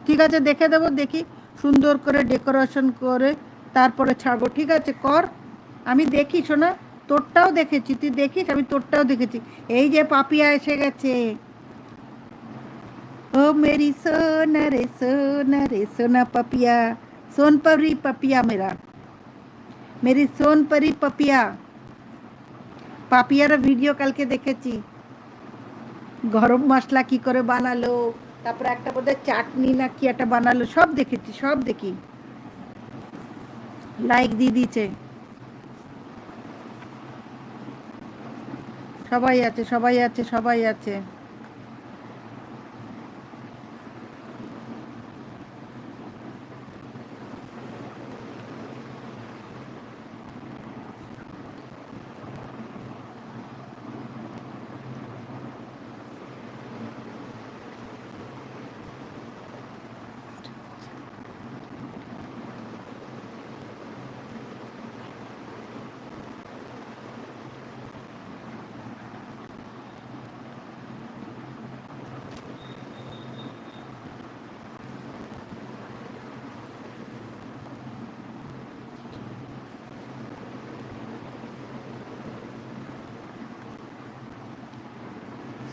ঠিক আছে, দেখে দেবো, দেখি সুন্দর করে ডেকোরেশন করে তারপরে ছাড়বো। ঠিক আছে, কর। আমি দেখি শোনা, তোরটাও দেখেছি, তুই দেখিস, আমি তোরটাও দেখেছি। এই যে পাপিয়া এসে গেছে। ओ मेरी सोना रे सोना पपिया, सोन परी पपिया मेरा, मेरी सोन परी पपिया। পাপিয়ার ভিডিও কালকে দেখেছি, গরম মশলা কি করে বানালো, তারপরে একটা বোধহয় চাটনি না কি একটা বানালো, সব দেখেছি, সব দেখি। লাইক দিয়ে দিয়েছে, সবাই আছে, সবাই আছে, সবাই আছে।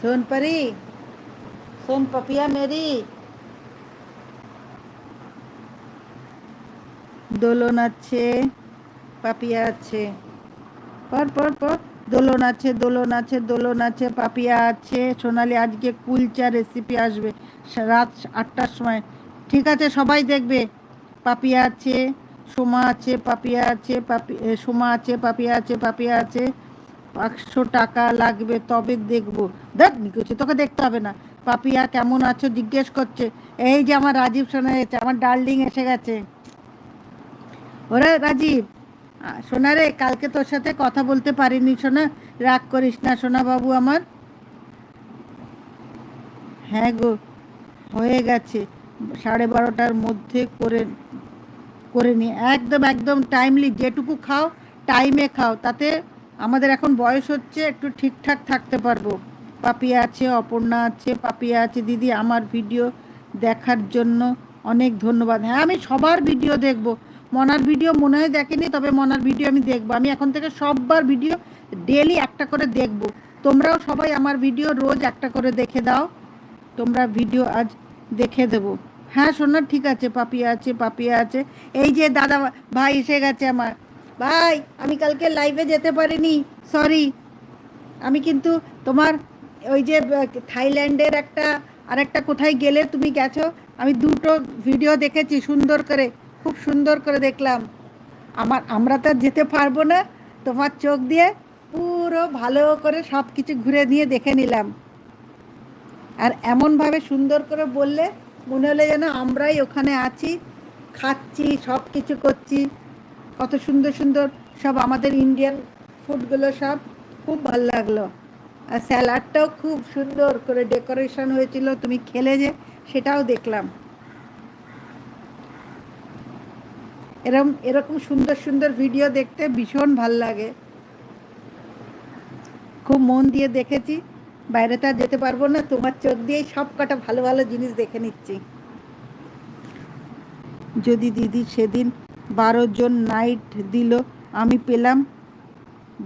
सोन परी, सोन पपिया मेरी, দোলন আছে, পাপিয়া আছে, পর পর পর, দোলন আছে, দোলন আছে, দোলন আছে, পাপিয়া আছে। সোনালি আজকে কুলচা রেসিপি আসবে রাত 8টার সময়। ঠিক আছে, সবাই দেখবে। পাপিয়া আছে, সোমা আছে, পাপিয়া আছে, সোমা আছে, পাপিয়া আছে, পাপিয়া আছে। 500 টাকা লাগবে তবে দেখবো। দেখ নিকুচি, তোকে দেখতে হবে না। পাপিয়া কেমন আছো জিজ্ঞেস করছে। এই যে আমার রাজীব শোনা গেছে, আমার ডার্লিং এসে গেছে। ওরে রাজীব, সোনা রে, কালকে তোর সাথে কথা বলতে পারিনি সোনা, রাগ করিস না সোনা বাবু আমার। হ্যাঁ গো, হয়ে গেছে, 12:30টার মধ্যে করে করে নি, একদম একদম টাইমলি, যেটুকু খাও টাইমে খাও, তাতে আমাদের এখন বয়স হচ্ছে, একটু ঠিকঠাক থাকতে পারবো। পাপিয়া আছে, অপর্ণা আছে, পাপিয়া আছে। দিদি আমার ভিডিও দেখার জন্য অনেক ধন্যবাদ। হ্যাঁ, আমি সবার ভিডিও দেখব। মনার ভিডিও মনে হয় দেখেনি, তবে মনার ভিডিও আমি দেখবো। আমি এখন থেকে সববার ভিডিও ডেলি একটা করে দেখব। তোমরাও সবাই আমার ভিডিও রোজ একটা করে দেখে দাও। তোমরা ভিডিও আজ দেখে দেবো। হ্যাঁ সোনা, ঠিক আছে, পাপিয়া আছে, পাপিয়া আছে। এই যে দাদা ভাই এসে গেছে আমার ভাই। আমি কালকে লাইভে যেতে পারিনি, সরি। আমি কিন্তু তোমার ওই যে থাইল্যান্ডের একটা, আর একটা কোথায় গেলে তুমি গেছো, আমি দুটো ভিডিও দেখেছি সুন্দর করে, খুব সুন্দর করে দেখলাম। আমরা তো আর যেতে পারবো না, তোমার চোখ দিয়ে পুরো ভালো করে সব কিছু ঘুরে নিয়ে দেখে নিলাম। আর এমনভাবে সুন্দর করে বললে, মনে হলো যেন আমরাই ওখানে আছি, খাচ্ছি, সব কিছু করছি। কত সুন্দর সুন্দর সব আমাদের ইন্ডিয়ান ফুডগুলো, সব খুব ভালো লাগলো। আর স্যালাডটাও খুব সুন্দর করে ডেকোরেশন হয়েছিল, তুমি খেলে যে, সেটাও দেখলাম। এরকম এরকম সুন্দর সুন্দর ভিডিও দেখতে ভীষণ ভাল লাগে, খুব মন দিয়ে দেখেছি। বাইরে তো আর যেতে পারবো না, তোমার চোখ দিয়েই সব কটা ভালো ভালো জিনিস দেখে নিচ্ছি। যদি দিদি সেদিন 12 জন নাইট দিল, আমি পেলাম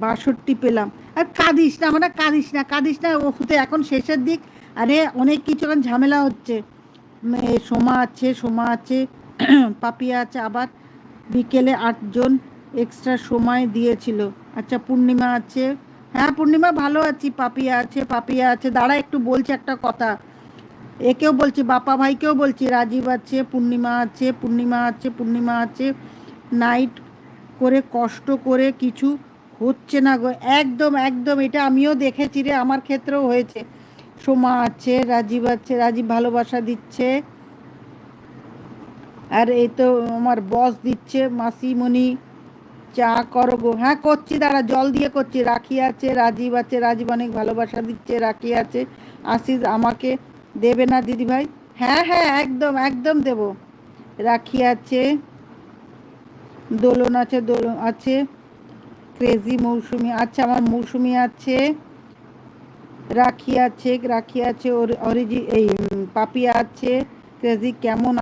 62 পেলাম। আর কাঁদিস না, মানে কাঁদিস না, কাঁদিস না, ও তো এখন শেষের দিক। আরে অনেক কিছু এখন ঝামেলা হচ্ছে। সোমা আছে, সোমা আছে, পাপিয়া আছে, আবার বিকেলে 8 জন এক্সট্রা সময় দিয়েছিল। আচ্ছা, পূর্ণিমা আছে। হ্যাঁ পূর্ণিমা, ভালো আছি। পাপিয়া আছে, পাপিয়া আছে, দাঁড়া একটু বলছি একটা কথা। একেও বলছি, বাপা ভাইকেও বলছি, রাজীব আছে, পূর্ণিমা আছে, পূর্ণিমা আছে, পূর্ণিমা আছে। নাইট করে কষ্ট করে কিছু হচ্ছে না গো, একদম একদম, এটা আমিও দেখেছি রে, আমার ক্ষেত্রেও হয়েছে। সোমা আছে, রাজীব আছে, রাজীব ভালোবাসা দিচ্ছে। আর এই তো আমার বস দিচ্ছে, মাসিমণি চা করো গো। হ্যাঁ করছি, দাঁড়া জল দিয়ে করছি। রাখি আছে, রাজীব আছে, রাজীব অনেক ভালোবাসা দিচ্ছে, রাখি আছে। আশিস আমাকে দেবে না দিদি ভাই? হ্যাঁ হ্যাঁ, একদম একদম দেব। রাখি আছে, দোলন আছে, দোলন আছে, ক্রেজি মৌসুমি, আচ্ছা আমার মৌসুমি আছে, রাখি আছে, রাখি আছে, অরিজি এই পাপিয়া আছে, ক্রেজি কেমন